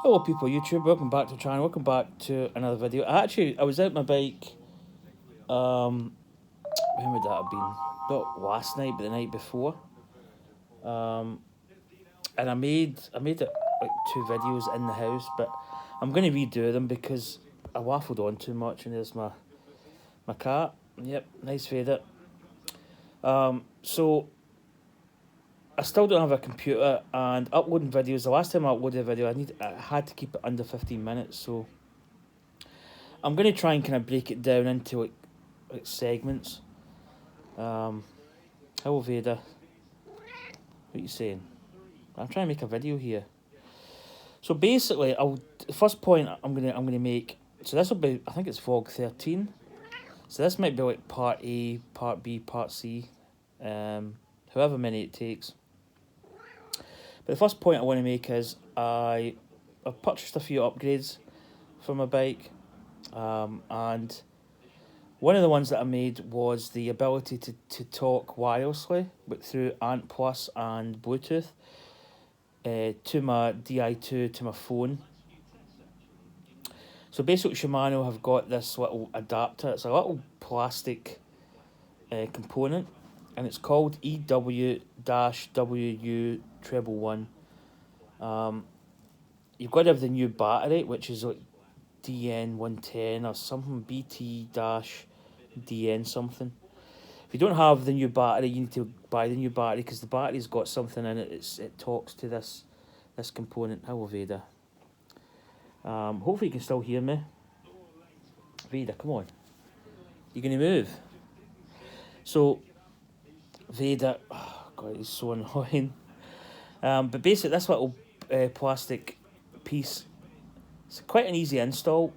Hello people YouTube, welcome back to the channel, welcome back to another video. I was out my bike, when would that have been? Not last night, but the night before. And I made it like 2 videos in the house, but I'm going to redo them because I waffled on too much. And there's my cat. Yep, nice fader. So I still don't have a computer, and uploading videos, the last time I uploaded a video I had to keep it under 15 minutes, so I'm going to try and kind of break it down into like segments. Hello Vader, what are you saying? I'm trying to make a video here. So basically, the first point I'm gonna make. So this will be, I think it's vlog 13. So this might be like part A, part B, part C, however many it takes. But the first point I want to make is I've purchased a few upgrades for my bike, and one of the ones that I made was the ability to talk wirelessly through Ant Plus and Bluetooth to my Di2 to my phone. So basically Shimano have got this little adapter. It's a little plastic component, and it's called EW-WU111. You've got to have the new battery, which is like DN110 or something, BT-DN something. If you don't have the new battery, you need to buy the new battery because the battery's got something in it. It talks to this component. Hello, Vader. Hopefully you can still hear me. Vader, come on. You're going to move. So, Vader, oh God, he's so annoying. But basically, this little plastic piece, it's quite an easy install.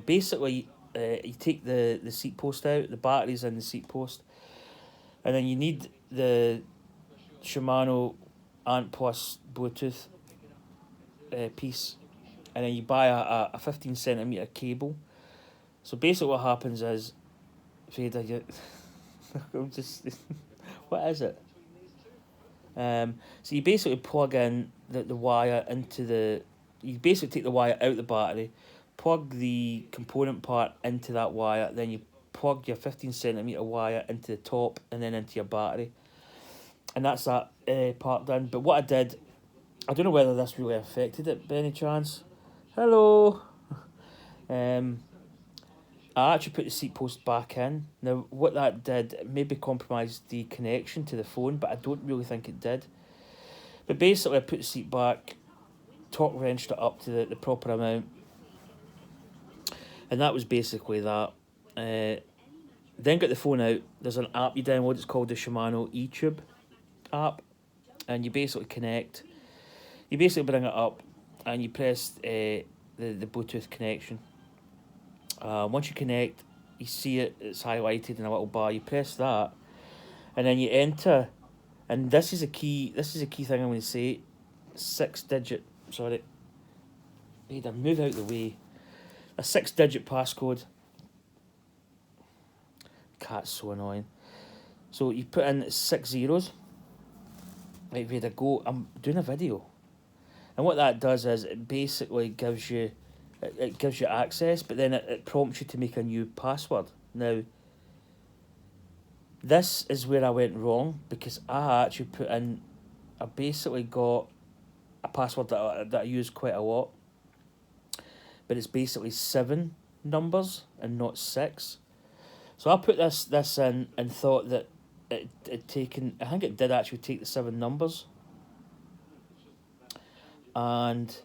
Basically, you take the seat post out, the battery's in the seat post, and then you need the Shimano Ant Plus Bluetooth piece, and then you buy a 15cm cable. So basically what happens is, Vader, I'm just, what is it? So you basically plug in the wire into you basically take the wire out the battery, plug the component part into that wire, then you plug your 15cm wire into the top and then into your battery. And that's that part done. But what I did, I don't know whether this really affected it by any chance. Hello! I actually put the seat post back in. Now, what that did, it maybe compromised the connection to the phone, but I don't really think it did. But basically, I put the seat back, torque wrenched it up to the proper amount, and that was basically that. Then got the phone out. There's an app you download, it's called the Shimano EW app, and you basically connect. You basically bring it up, and you press the Bluetooth connection. Once you connect, you see it's highlighted in a little bar. You press that, and then you enter. And this is a key thing I'm going to say. 6-digit. Sorry. Vader, move out the way. A 6-digit passcode. Cat's so annoying. So you put in 6 zeros. Right, Vader, go. I'm doing a video. And what that does is it basically gives you access, but then it prompts you to make a new password. Now, this is where I went wrong, because I basically got a password that I use quite a lot, but it's basically 7 numbers and not 6. So I put this in and thought that it taken, I think it did actually take the 7 numbers, and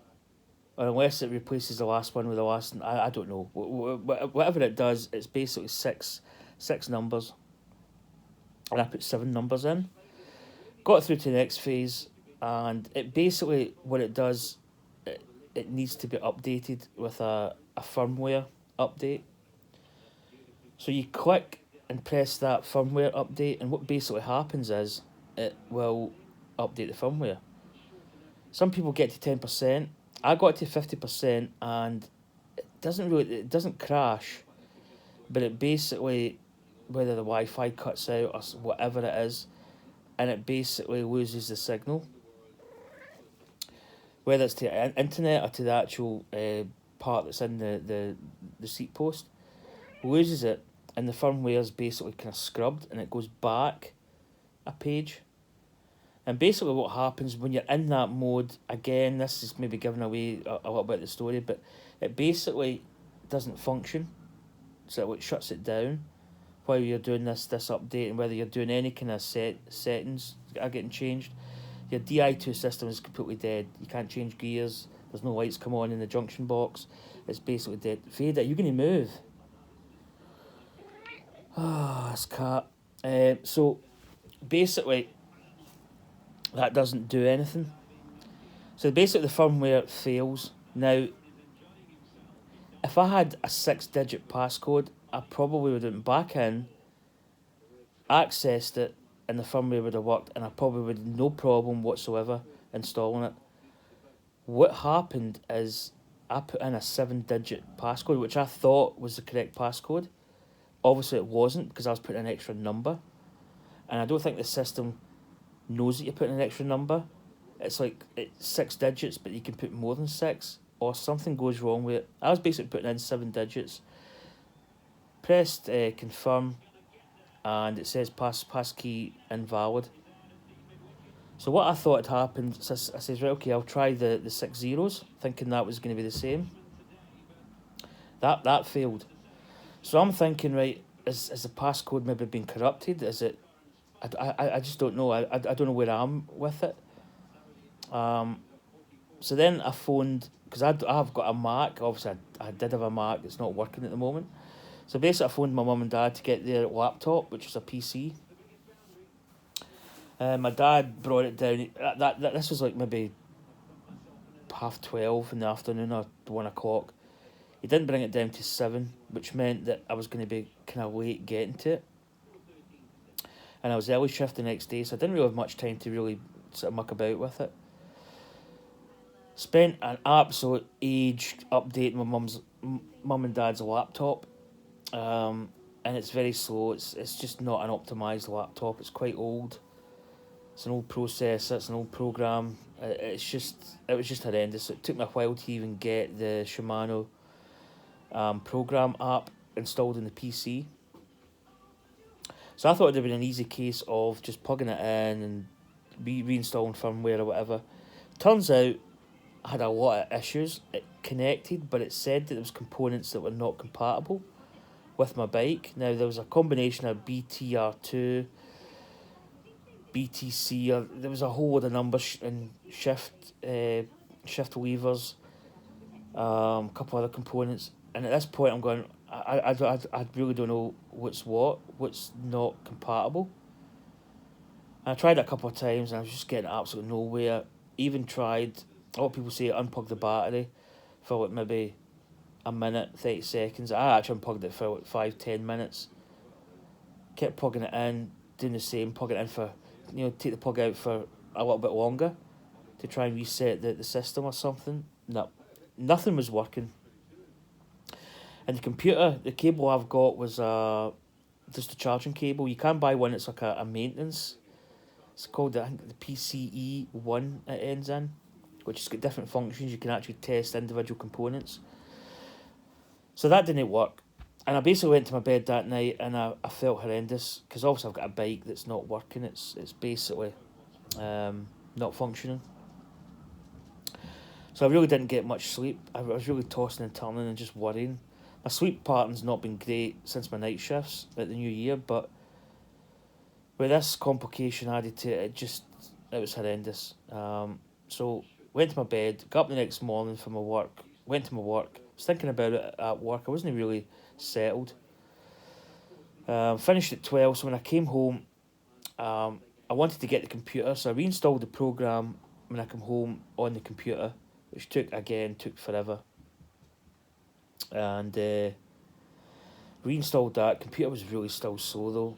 unless it replaces the last one with the last, I don't know. Whatever it does, it's basically six numbers. And I put 7 numbers in. Got through to the next phase, and it basically, what it does, it needs to be updated with a firmware update. So you click and press that firmware update, and what basically happens is it will update the firmware. Some people get to 10%. I got to 50%, and it doesn't crash, but it basically, whether the Wi-Fi cuts out or whatever it is, and it basically loses the signal. whether it's to the internet or to the actual part that's in the seat post, loses it, and the firmware is basically kind of scrubbed, and it goes back a page. And basically what happens when you're in that mode, again, this is maybe giving away a little bit of the story, but it basically doesn't function. So it shuts it down while you're doing this update, and whether you're doing any kind of settings are getting changed. Your Di2 system is completely dead. You can't change gears. There's no lights come on in the junction box. It's basically dead. Vader, you're going to move. Ah, this cat. So basically, that doesn't do anything. So basically, the firmware fails. Now, if I had a 6-digit passcode, I probably would have went back in, accessed it, and the firmware would have worked, and I probably would have no problem whatsoever installing it. What happened is I put in a 7-digit passcode, which I thought was the correct passcode. Obviously it wasn't, because I was putting an extra number, and I don't think the system knows that you're putting an extra number. It's like it's 6 digits, but you can put more than 6, or something goes wrong with it. I was basically putting in 7 digits, pressed confirm, and it says passkey invalid. So what I thought had happened, so I says, right, okay, I'll try the 6 zeros, thinking that was going to be the same. That failed. So I'm thinking, right, is the passcode maybe been corrupted? Is it? I just don't know. I don't know where I'm with it. So then I phoned, because I've got a Mac. Obviously, I did have a Mac. It's not working at the moment. So basically, I phoned my mum and dad to get their laptop, which is a PC. My dad brought it down. This was like maybe 12:30 in the afternoon or 1 o'clock. He didn't bring it down to 7, which meant that I was going to be kind of late getting to it. And I was early shift the next day, so I didn't really have much time to really sort of muck about with it. Spent an absolute age updating my mum and dad's laptop, and it's very slow. It's just not an optimised laptop. It's quite old. It's an old processor. It's an old program. It was just horrendous. It took me a while to even get the Shimano program app installed in the PC. So I thought it would have been an easy case of just plugging it in and reinstalling firmware or whatever. Turns out I had a lot of issues. It connected, but it said that there was components that were not compatible with my bike. Now, there was a combination of BTR2, BTC, there was a whole lot of numbers and shift levers, a couple other components. And at this point, I'm going, I really don't know what's not compatible. And I tried it a couple of times, and I was just getting absolutely nowhere. Even tried, a lot of people say unplug the battery for like maybe a minute, 30 seconds. I actually unplugged it for like 5-10 minutes. Kept plugging it in, doing the same, plugging it in for, take the plug out for a little bit longer to try and reset the system or something. No, nothing was working. And the computer, the cable I've got was just a charging cable. You can buy one that's like a maintenance. It's called, I think, the PCE1 it ends in, which has got different functions. You can actually test individual components. So that didn't work. And I basically went to my bed that night, and I felt horrendous, because obviously I've got a bike that's not working. It's basically not functioning. So I really didn't get much sleep. I was really tossing and turning and just worrying. My sleep pattern's not been great since my night shifts at the new year, but with this complication added to it, it was horrendous. So went to my bed, got up the next morning for my work, went to my work, was thinking about it at work. I wasn't really settled. Finished at 12, so when I came home, I wanted to get the computer, so I reinstalled the program when I come home on the computer, which took forever. And reinstalled that. Computer was really still slow though.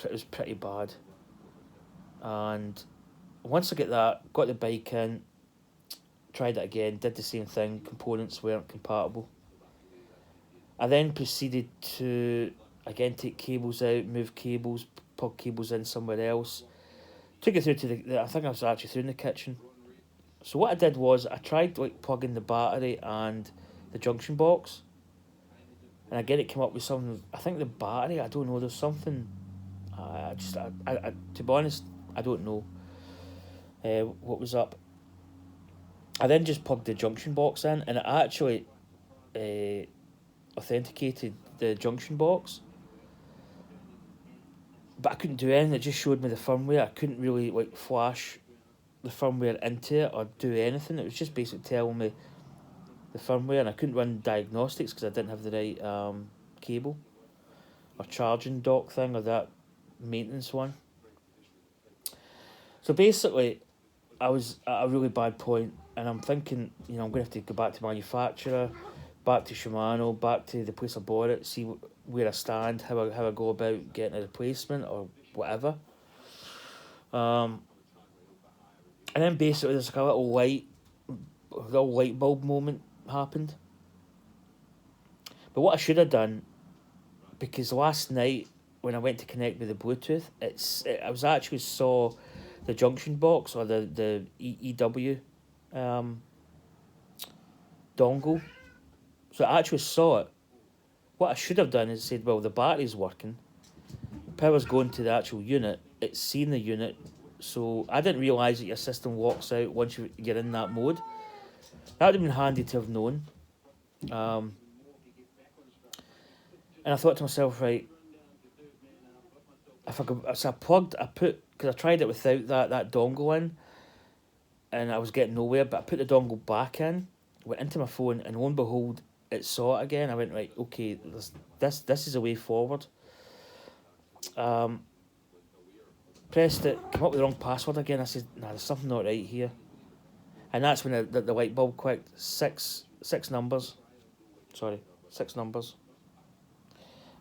It was pretty bad. And once I got the bike in, tried it again, did the same thing. Components weren't compatible. I then proceeded to again take cables out, move cables, plug cables in somewhere else. Took it through to I think I was actually through in the kitchen. So what I did was I tried like plugging the battery and the junction box, and again it came up with something. I think the battery. I don't know. There's something. To be honest, I don't know what was up. I then just plugged the junction box in, and it actually authenticated the junction box. But I couldn't do anything. It just showed me the firmware. I couldn't really like flash the firmware into it or do anything. It was just basically telling me the firmware, and I couldn't run diagnostics because I didn't have the right cable or charging dock thing or that maintenance one. So basically, I was at a really bad point, and I'm thinking, I'm going to have to go back to manufacturer, back to Shimano, back to the place I bought it, see where I stand, how I go about getting a replacement or whatever. And then basically there's like a little light bulb moment happened. But what I should have done, because last night when I went to connect with the Bluetooth, I was actually saw the junction box or the EW dongle. So I actually saw it. What I should have done is said, well, the battery's working, power's going to the actual unit, it's seen the unit, so I didn't realise that your system walks out once you're in that mode. That would have been handy to have known. And I thought to myself, right, if I could, so because I tried it without that dongle in, and I was getting nowhere, but I put the dongle back in, went into my phone, and lo and behold, it saw it again. I went, right, okay, this is a way forward. Pressed it, came up with the wrong password again. I said, nah, there's something not right here. And that's when the light bulb clicked. Six numbers. Sorry, 6 numbers.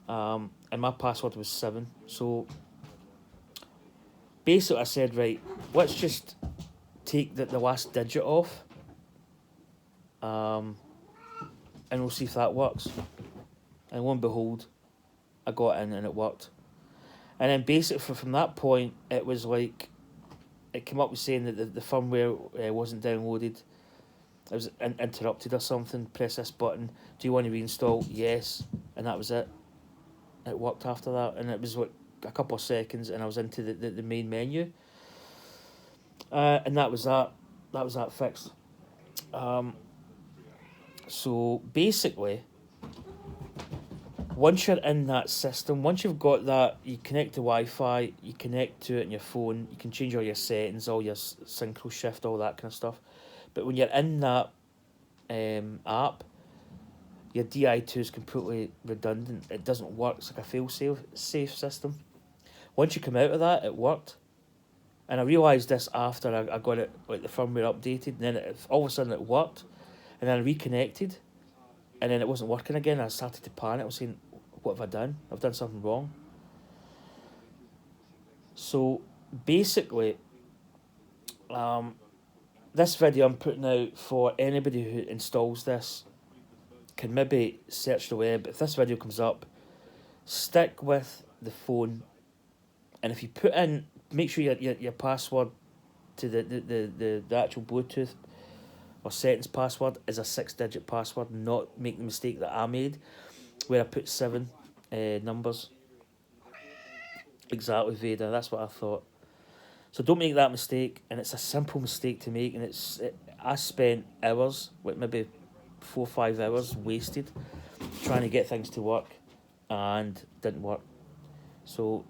And my password was 7. So basically I said, right, let's just take the last digit off. And we'll see if that works. And lo and behold, I got in and it worked. And then basically from that point, it was like, it came up with saying that the firmware wasn't downloaded. It was interrupted or something. Press this button. Do you want to reinstall? Yes. And that was it. It worked after that. And it was like a couple of seconds and I was into the main menu. And that was that. That was that fixed. So basically, once you're in that system, once you've got that, you connect to Wi-Fi, you connect to it on your phone, you can change all your settings, all your synchro shift, all that kind of stuff. But when you're in that app, your Di2 is completely redundant. It doesn't work. It's like a fail-safe system. Once you come out of that, it worked. And I realised this after I got it, like the firmware updated, and then all of a sudden it worked. And then I reconnected, and then it wasn't working again. I started to panic. I was saying, what have I done? I've done something wrong. So basically, this video I'm putting out for anybody who installs this can maybe search the web. If this video comes up, stick with the phone, and if you put in, make sure your password to the actual Bluetooth or settings password is a 6-digit password, not make the mistake that I made, where I put 7 numbers. Exactly, Vader, that's what I thought. So don't make that mistake, and it's a simple mistake to make, and I spent hours, like maybe 4 or 5 hours wasted trying to get things to work, and didn't work. So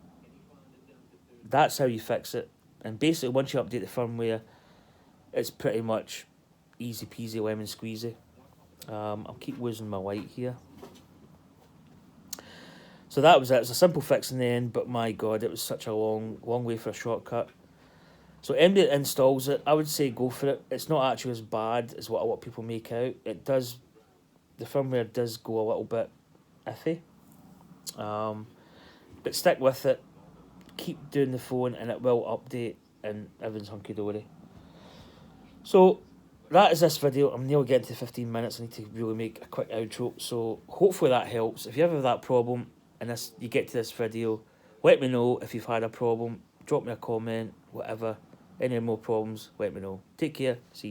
that's how you fix it. And basically, once you update the firmware, it's pretty much easy peasy lemon squeezy. I'll keep losing my light here. So that was it. It's a simple fix in the end, but my god, it was such a long way for a shortcut. So anybody that installs it, I would say go for it. It's not actually as bad as what a lot of people make out. It does, the firmware does go a little bit iffy. But stick with it. Keep doing the phone and it will update and everything's hunky-dory. So that is this video. I'm nearly getting to 15 minutes. I need to really make a quick outro. So hopefully that helps. If you ever have that problem and you get to this video, let me know if you've had a problem. Drop me a comment, whatever. Any more problems, let me know. Take care. See you.